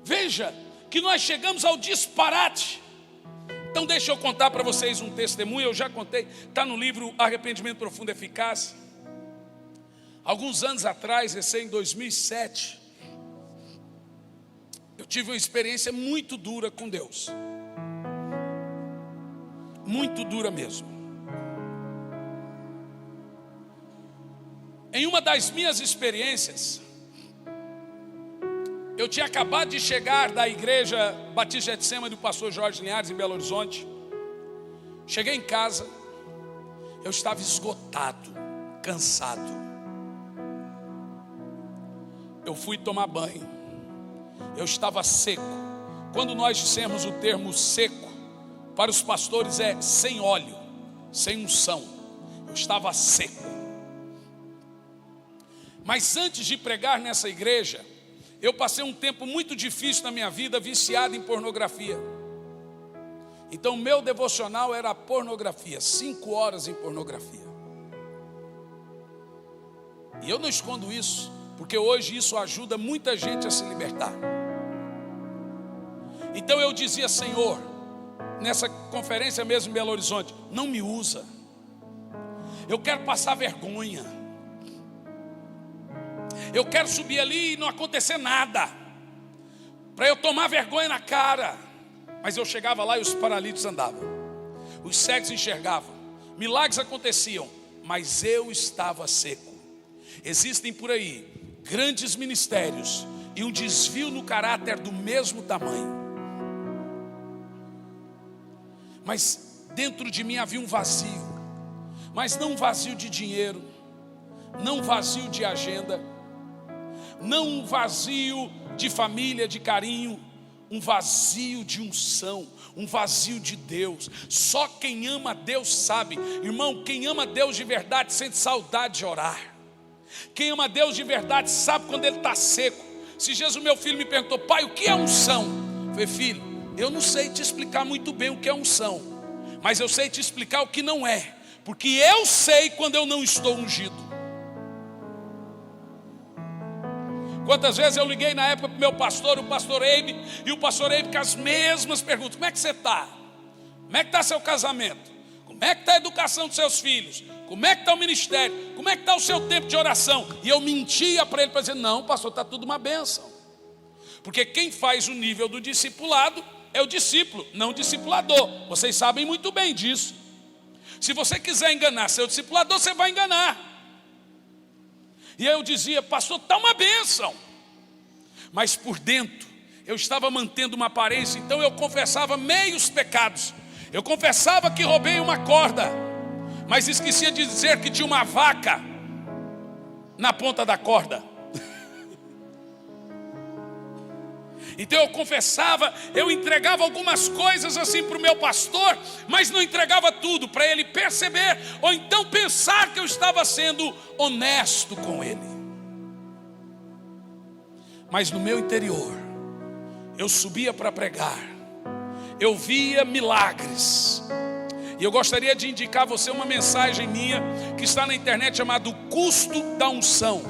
Veja que nós chegamos ao disparate. Então deixa eu contar para vocês um testemunho. Eu já contei, está no livro Arrependimento Profundo e Eficaz. Alguns anos atrás, em 2007, eu tive uma experiência muito dura com Deus. Muito dura mesmo. Em uma das minhas experiências, eu tinha acabado de chegar da igreja Batista Getsêmani do pastor Jorge Linhares, em Belo Horizonte. Cheguei em casa, eu estava esgotado, cansado. Eu fui tomar banho, eu estava seco. Quando nós dissemos o termo seco, para os pastores é sem óleo, sem unção. Eu estava seco. Mas antes de pregar nessa igreja, eu passei um tempo muito difícil na minha vida, viciado em pornografia. Então meu devocional era a pornografia, 5 horas em pornografia. E eu não escondo isso, porque hoje isso ajuda muita gente a se libertar. Então eu dizia: Senhor, nessa conferência mesmo em Belo Horizonte, não me usa. Eu quero passar vergonha. Eu quero subir ali e não acontecer nada, para eu tomar vergonha na cara. Mas eu chegava lá e os paralíticos andavam, os cegos enxergavam, milagres aconteciam, mas eu estava seco. Existem por aí grandes ministérios e um desvio no caráter do mesmo tamanho, mas dentro de mim havia um vazio. Mas não um vazio de dinheiro, não um vazio de agenda, não um vazio de família, de carinho, um vazio de unção, um vazio de Deus. Só quem ama a Deus sabe. Irmão, quem ama a Deus de verdade sente saudade de orar. Quem ama a Deus de verdade sabe quando ele está seco. Se Jesus, meu filho, me perguntou: pai, o que é unção? Eu falei: filho, eu não sei te explicar muito bem o que é unção, mas eu sei te explicar o que não é, porque eu sei quando eu não estou ungido. Quantas vezes eu liguei na época para o meu pastor, o pastor Eibe, e o pastor Eibe com as mesmas perguntas: como é que você está? Como é que está seu casamento? Como é que está a educação dos seus filhos? Como é que está o ministério? Como é que está o seu tempo de oração? E eu mentia para ele para dizer: não, pastor, está tudo uma bênção. Porque quem faz o nível do discipulado é o discípulo, não o discipulador. Vocês sabem muito bem disso. Se você quiser enganar seu discipulador, você vai enganar. E aí eu dizia: pastor, está uma bênção. Mas por dentro eu estava mantendo uma aparência. Então eu confessava meios pecados. Eu confessava que roubei uma corda, mas esquecia de dizer que tinha uma vaca na ponta da corda. Então eu confessava, eu entregava algumas coisas assim para o meu pastor, mas não entregava tudo, para ele perceber, ou então pensar que eu estava sendo honesto com ele. Mas no meu interior, eu subia para pregar, eu via milagres. E eu gostaria de indicar a você uma mensagem minha, que está na internet, chamada O Custo da Unção.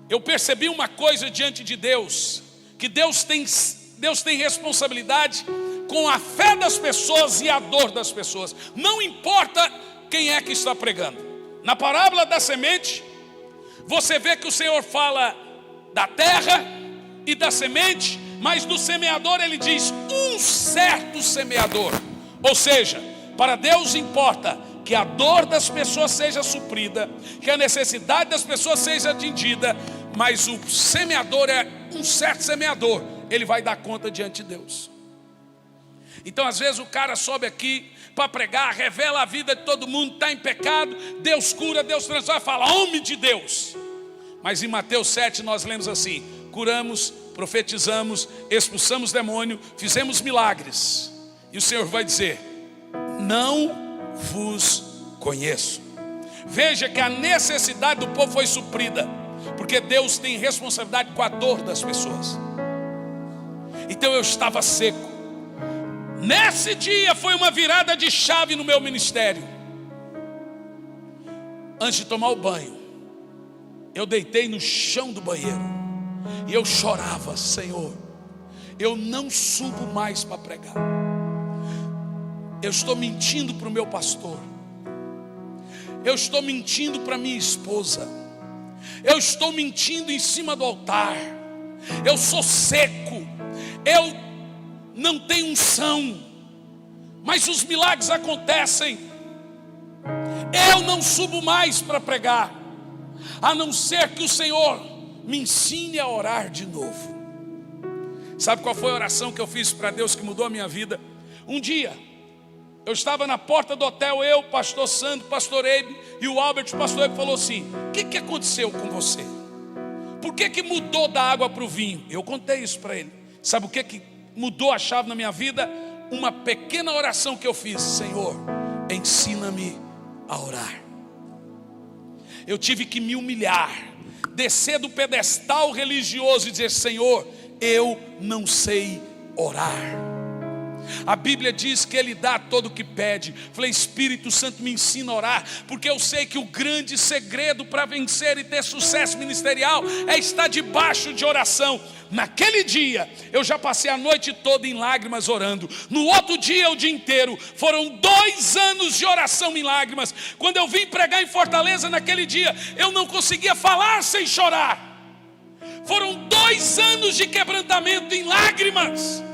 Eu percebi uma coisa diante de Deus, que Deus tem responsabilidade com a fé das pessoas e a dor das pessoas. Não importa quem é que está pregando. Na parábola da semente, você vê que o Senhor fala da terra e da semente, mas do semeador ele diz: um certo semeador. Ou seja, para Deus importa que a dor das pessoas seja suprida, que a necessidade das pessoas seja atendida, mas o semeador é um certo semeador, ele vai dar conta diante de Deus. Então às vezes o cara sobe aqui para pregar, revela a vida de todo mundo, está em pecado, Deus cura, Deus transforma, fala: homem de Deus. Mas em Mateus 7 nós lemos assim: curamos, profetizamos, expulsamos demônio, fizemos milagres. E o Senhor vai dizer: não vos conheço. Veja que a necessidade do povo foi suprida, porque Deus tem responsabilidade com a dor das pessoas. Então eu estava seco. Nesse dia foi uma virada de chave no meu ministério. Antes de tomar o banho, eu deitei no chão do banheiro E eu chorava: Senhor, eu não subo mais para pregar. Eu estou mentindo para o meu pastor. Eu estou mentindo para minha esposa. Eu estou mentindo em cima do altar. Eu sou seco. Eu não tenho unção. Mas os milagres acontecem. Eu não subo mais para pregar, a não ser que o Senhor me ensine a orar de novo. Sabe qual foi a oração que eu fiz para Deus que mudou a minha vida? Um dia eu estava na porta do hotel, eu, pastor Sandro, pastor Eibe e o Albert. O pastor Eibe falou assim: o que aconteceu com você? Por que mudou da água para o vinho? Eu contei isso para ele. Sabe o que mudou a chave na minha vida? Uma pequena oração que eu fiz: Senhor, ensina-me a orar. Eu tive que me humilhar, descer do pedestal religioso e dizer: Senhor, eu não sei orar. A Bíblia diz que Ele dá todo o que pede. Falei: Espírito Santo, me ensina a orar, porque eu sei que o grande segredo para vencer e ter sucesso ministerial é estar debaixo de oração. Naquele dia eu já passei a noite toda em lágrimas orando. No outro dia o dia inteiro. Foram 2 anos de oração em lágrimas. Quando eu vim pregar em Fortaleza naquele dia, eu não conseguia falar sem chorar. Foram 2 anos de quebrantamento em lágrimas,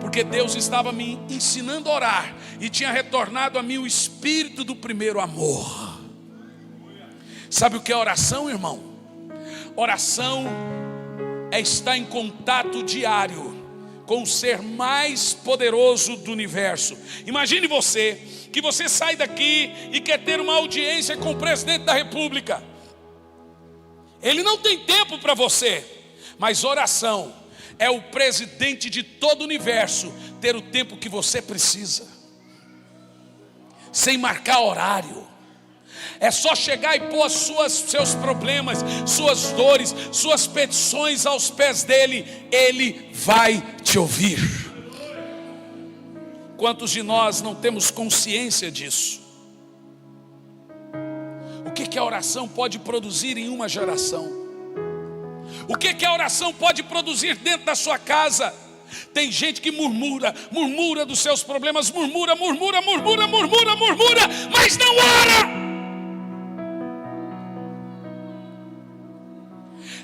porque Deus estava me ensinando a orar e tinha retornado a mim o espírito do primeiro amor. Sabe o que é oração, irmão? Oração é estar em contato diário com o ser mais poderoso do universo. Imagine que você sai daqui e quer ter uma audiência com o presidente da república. Ele não tem tempo para você, mas oração é o presidente de todo o universo ter o tempo que você precisa, sem marcar horário. É só chegar e pôr seus problemas, suas dores, suas petições aos pés dele. Ele vai te ouvir. Quantos de nós não temos consciência disso? O que a oração pode produzir em uma geração? O que a oração pode produzir dentro da sua casa? Tem gente que murmura dos seus problemas, murmura, mas não ora.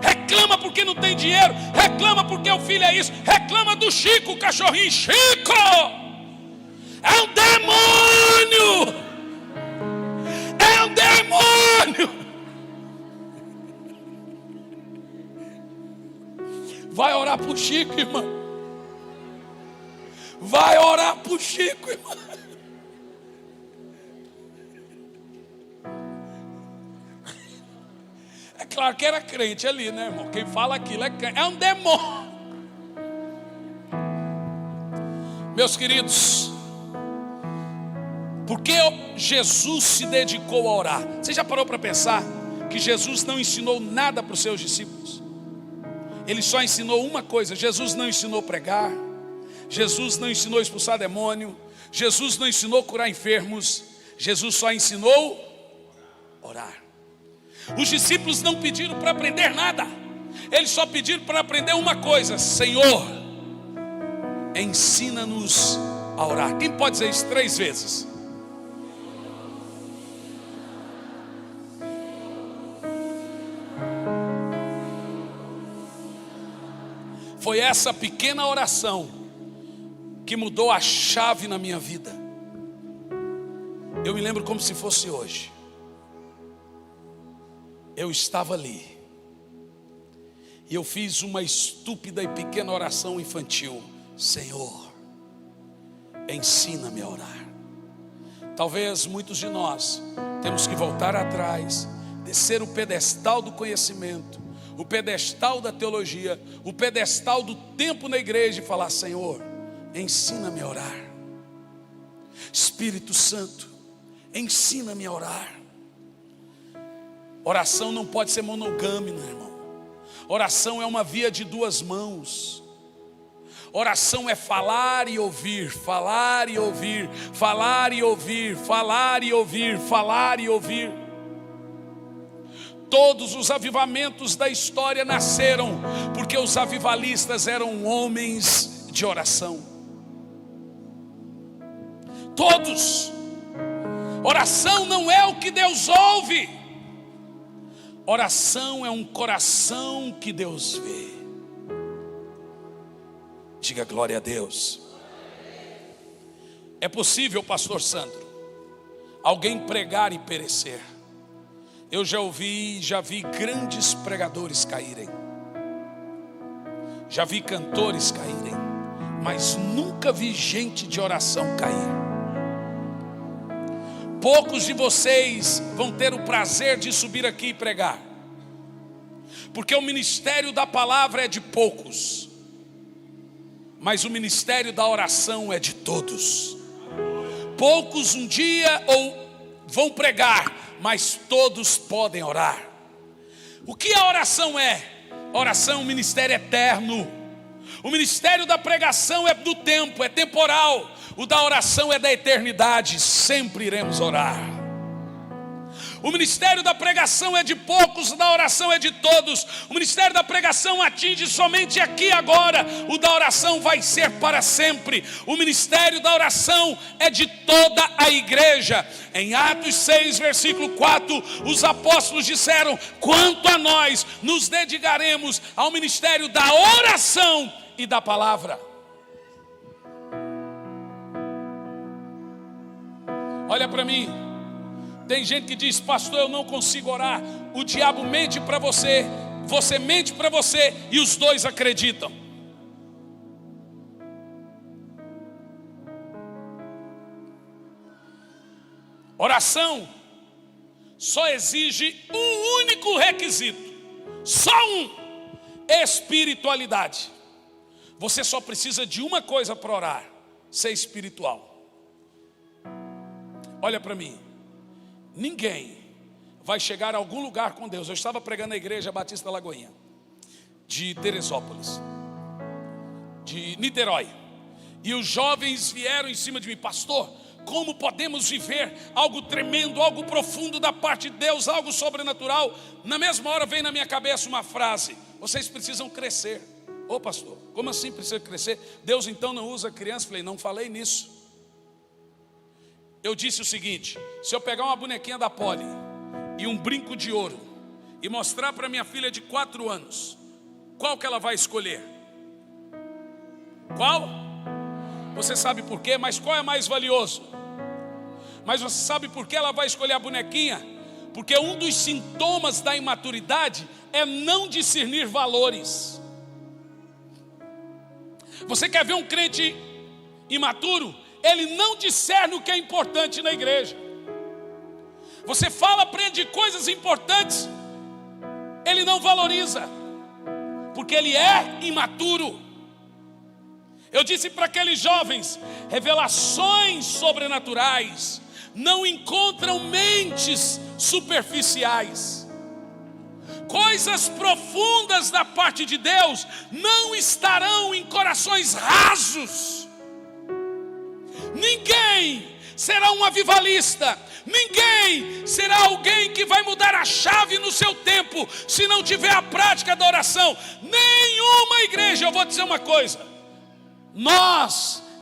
Reclama porque não tem dinheiro, reclama porque o filho é isso, reclama do Chico, o cachorrinho. Chico é um demônio, é um demônio. Vai orar pro Chico, irmão. Vai orar pro Chico, irmão. É claro que era crente ali, né, irmão? Quem fala aquilo é crente. É um demônio. Meus queridos, por que Jesus se dedicou a orar? Você já parou para pensar que Jesus não ensinou nada para os seus discípulos? Ele só ensinou uma coisa. Jesus não ensinou a pregar, Jesus não ensinou a expulsar demônio, Jesus não ensinou a curar enfermos. Jesus só ensinou a orar. Os discípulos não pediram para aprender nada, eles só pediram para aprender uma coisa: Senhor, ensina-nos a orar. Quem pode dizer isso 3 vezes? Foi essa pequena oração que mudou a chave na minha vida. Eu me lembro como se fosse hoje. Eu estava ali e eu fiz uma estúpida e pequena oração infantil: Senhor, ensina-me a orar. Talvez muitos de nós temos que voltar atrás, descer o pedestal do conhecimento, o pedestal da teologia, o pedestal do tempo na igreja e falar: Senhor, ensina-me a orar. Espírito Santo, ensina-me a orar. Oração não pode ser monogâmica, irmão. Oração é uma via de 2 mãos. Oração é falar e ouvir, falar e ouvir, falar e ouvir, falar e ouvir, falar e ouvir. Todos os avivamentos da história nasceram porque os avivalistas eram homens de oração. Todos. Oração não é o que Deus ouve. Oração é um coração que Deus vê. Diga glória a Deus. É possível, pastor Sandro, alguém pregar e perecer? Eu já vi grandes pregadores caírem. Já vi cantores caírem, mas nunca vi gente de oração cair. Poucos de vocês vão ter o prazer de subir aqui e pregar, porque o ministério da palavra é de poucos, mas o ministério da oração é de todos. Poucos um dia vão pregar, mas todos podem orar. O que a oração é? A oração é um ministério eterno. O ministério da pregação é do tempo, é temporal. O da oração é da eternidade, sempre iremos orar. O ministério da pregação é de poucos, o da oração é de todos. O ministério da pregação atinge somente aqui e agora. O da oração vai ser para sempre. O ministério da oração é de toda a igreja. Em Atos 6, versículo 4, os apóstolos disseram: quanto a nós, nos dedicaremos ao ministério da oração e da palavra. Olha para mim. Tem gente que diz: pastor, eu não consigo orar. O diabo mente para você, você mente para você, e os dois acreditam. Oração só exige um único requisito, só um: espiritualidade. Você só precisa de uma coisa para orar: ser espiritual. Olha para mim. Ninguém vai chegar a algum lugar com Deus. Eu estava pregando na igreja Batista Lagoinha, de Teresópolis, de Niterói, e os jovens vieram em cima de mim: pastor, como podemos viver algo tremendo, algo profundo da parte de Deus, algo sobrenatural? Na mesma hora veio na minha cabeça uma frase: vocês precisam crescer. Ô pastor, como assim precisa crescer? Deus então não usa criança? Falei: não falei nisso. Eu disse o seguinte: se eu pegar uma bonequinha da Polly e um brinco de ouro e mostrar para minha filha de 4 anos, qual que ela vai escolher? Qual? Você sabe por quê? Mas qual é mais valioso? Mas você sabe por que ela vai escolher a bonequinha? Porque um dos sintomas da imaturidade é não discernir valores. Você quer ver um crente imaturo? Ele não discerne o que é importante na igreja. Você fala para ele de coisas importantes, ele não valoriza, porque ele é imaturo. Eu disse para aqueles jovens: revelações sobrenaturais não encontram mentes superficiais. Coisas profundas da parte de Deus não estarão em corações rasos. Ninguém será um avivalista, ninguém será alguém que vai mudar a chave no seu tempo se não tiver a prática da oração. Nenhuma igreja. Eu vou dizer uma coisa: nós